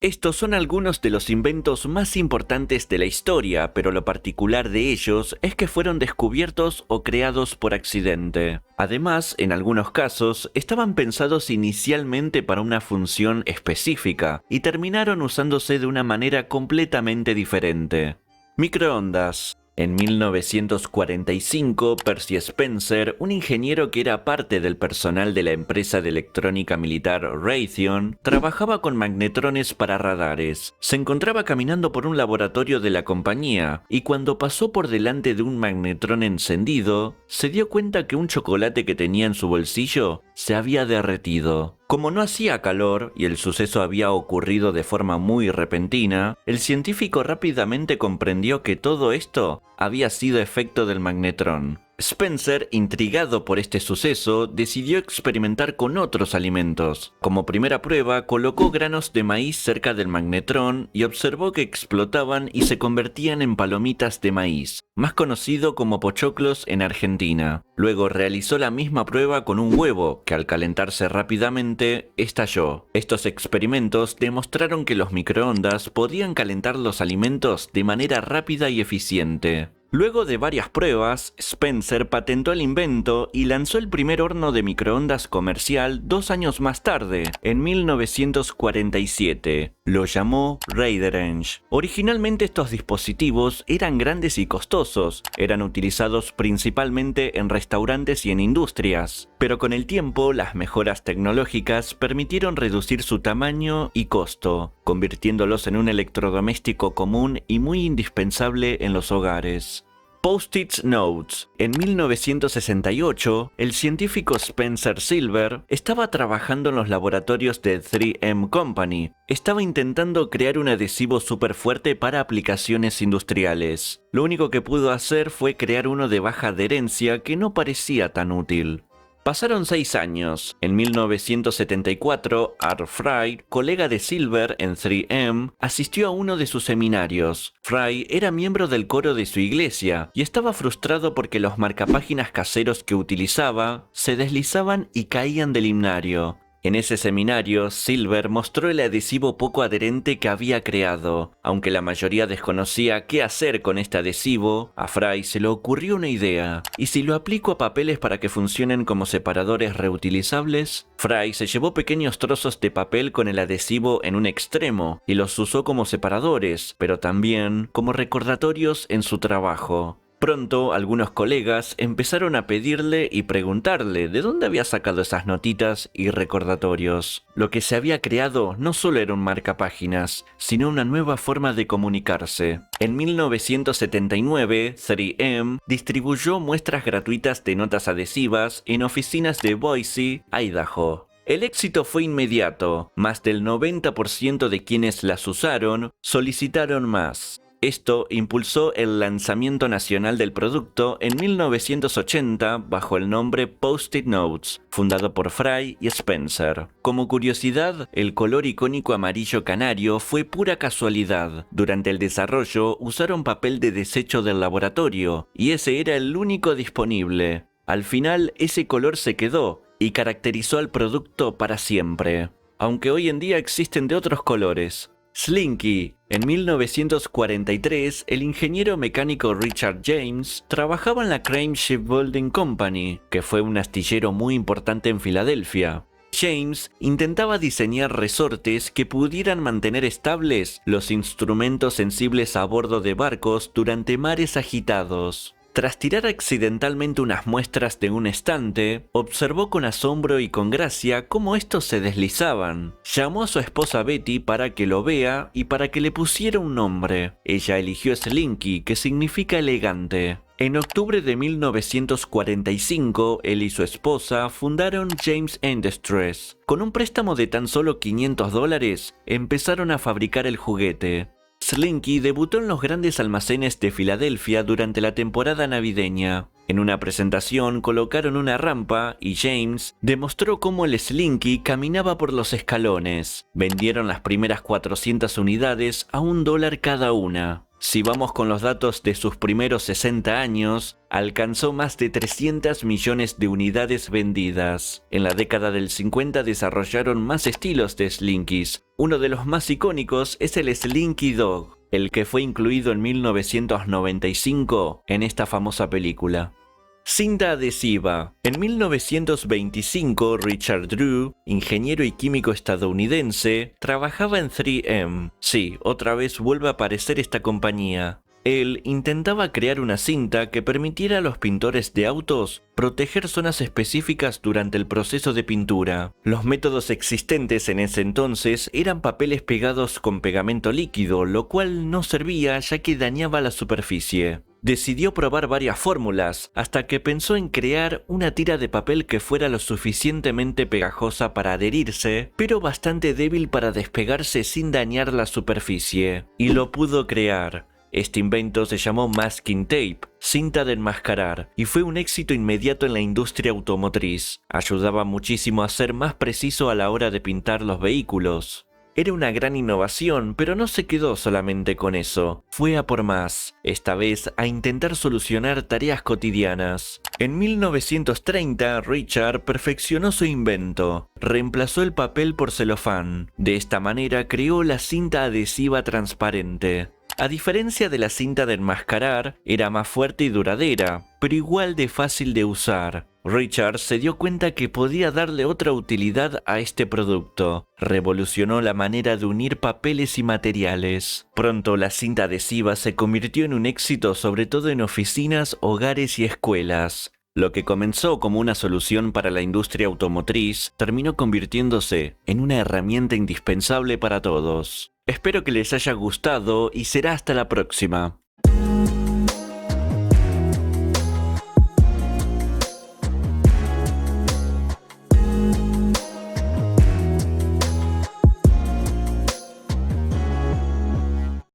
Estos son algunos de los inventos más importantes de la historia, pero lo particular de ellos es que fueron descubiertos o creados por accidente. Además, en algunos casos, estaban pensados inicialmente para una función específica y terminaron usándose de una manera completamente diferente. Microondas. En 1945, Percy Spencer, un ingeniero que era parte del personal de la empresa de electrónica militar Raytheon, trabajaba con magnetrones para radares. Se encontraba caminando por un laboratorio de la compañía y cuando pasó por delante de un magnetrón encendido, se dio cuenta que un chocolate que tenía en su bolsillo se había derretido. Como no hacía calor y el suceso había ocurrido de forma muy repentina, el científico rápidamente comprendió que todo esto había sido efecto del magnetrón. Spencer, intrigado por este suceso, decidió experimentar con otros alimentos. Como primera prueba, colocó granos de maíz cerca del magnetrón y observó que explotaban y se convertían en palomitas de maíz, más conocido como pochoclos en Argentina. Luego realizó la misma prueba con un huevo, que al calentarse rápidamente, estalló. Estos experimentos demostraron que los microondas podían calentar los alimentos de manera rápida y eficiente. Luego de varias pruebas, Spencer patentó el invento y lanzó el primer horno de microondas comercial 2 años más tarde, en 1947. Lo llamó Rayderenge. Originalmente estos dispositivos eran grandes y costosos, eran utilizados principalmente en restaurantes y en industrias, pero con el tiempo las mejoras tecnológicas permitieron reducir su tamaño y costo, convirtiéndolos en un electrodoméstico común y muy indispensable en los hogares. Post-it Notes. En 1968, el científico Spencer Silver estaba trabajando en los laboratorios de 3M Company. Estaba intentando crear un adhesivo súper fuerte para aplicaciones industriales. Lo único que pudo hacer fue crear uno de baja adherencia que no parecía tan útil. Pasaron 6 años. En 1974, Art Fry, colega de Silver en 3M, asistió a uno de sus seminarios. Fry era miembro del coro de su iglesia y estaba frustrado porque los marcapáginas caseros que utilizaba se deslizaban y caían del himnario. En ese seminario, Silver mostró el adhesivo poco adherente que había creado. Aunque la mayoría desconocía qué hacer con este adhesivo, a Fry se le ocurrió una idea. ¿Y si lo aplico a papeles para que funcionen como separadores reutilizables? Fry se llevó pequeños trozos de papel con el adhesivo en un extremo y los usó como separadores, pero también como recordatorios en su trabajo. Pronto, algunos colegas empezaron a pedirle y preguntarle de dónde había sacado esas notitas y recordatorios. Lo que se había creado no solo era un marcapáginas, sino una nueva forma de comunicarse. En 1979, 3M distribuyó muestras gratuitas de notas adhesivas en oficinas de Boise, Idaho. El éxito fue inmediato. Más del 90% de quienes las usaron solicitaron más. Esto impulsó el lanzamiento nacional del producto en 1980 bajo el nombre Post-it Notes, fundado por Fry y Spencer. Como curiosidad, el color icónico amarillo canario fue pura casualidad. Durante el desarrollo usaron papel de desecho del laboratorio, y ese era el único disponible. Al final, ese color se quedó y caracterizó al producto para siempre, aunque hoy en día existen de otros colores. Slinky. En 1943, el ingeniero mecánico Richard James trabajaba en la Crane Shipbuilding Company, que fue un astillero muy importante en Filadelfia. James intentaba diseñar resortes que pudieran mantener estables los instrumentos sensibles a bordo de barcos durante mares agitados. Tras tirar accidentalmente unas muestras de un estante, observó con asombro y con gracia cómo estos se deslizaban. Llamó a su esposa Betty para que lo vea y para que le pusiera un nombre. Ella eligió Slinky, que significa elegante. En octubre de 1945, él y su esposa fundaron James Industries. Con un préstamo de tan solo $500, empezaron a fabricar el juguete. Slinky debutó en los grandes almacenes de Filadelfia durante la temporada navideña. En una presentación colocaron una rampa y James demostró cómo el Slinky caminaba por los escalones. Vendieron las primeras 400 unidades a $1 cada una. Si vamos con los datos de sus primeros 60 años, alcanzó más de 300 millones de unidades vendidas. En la década del 50 desarrollaron más estilos de Slinkies. Uno de los más icónicos es el Slinky Dog, el que fue incluido en 1995 en esta famosa película. Cinta adhesiva. En 1925, Richard Drew, ingeniero y químico estadounidense, trabajaba en 3M. Sí, otra vez vuelve a aparecer esta compañía. Él intentaba crear una cinta que permitiera a los pintores de autos proteger zonas específicas durante el proceso de pintura. Los métodos existentes en ese entonces eran papeles pegados con pegamento líquido, lo cual no servía ya que dañaba la superficie. Decidió probar varias fórmulas, hasta que pensó en crear una tira de papel que fuera lo suficientemente pegajosa para adherirse, pero bastante débil para despegarse sin dañar la superficie. Y lo pudo crear. Este invento se llamó masking tape, cinta de enmascarar, y fue un éxito inmediato en la industria automotriz. Ayudaba muchísimo a ser más preciso a la hora de pintar los vehículos. Era una gran innovación, pero no se quedó solamente con eso. Fue a por más, esta vez a intentar solucionar tareas cotidianas. En 1930, Richard perfeccionó su invento. Reemplazó el papel por celofán. De esta manera creó la cinta adhesiva transparente. A diferencia de la cinta de enmascarar, era más fuerte y duradera, pero igual de fácil de usar. Richard se dio cuenta que podía darle otra utilidad a este producto. Revolucionó la manera de unir papeles y materiales. Pronto la cinta adhesiva se convirtió en un éxito sobre todo en oficinas, hogares y escuelas. Lo que comenzó como una solución para la industria automotriz terminó convirtiéndose en una herramienta indispensable para todos. Espero que les haya gustado y será hasta la próxima.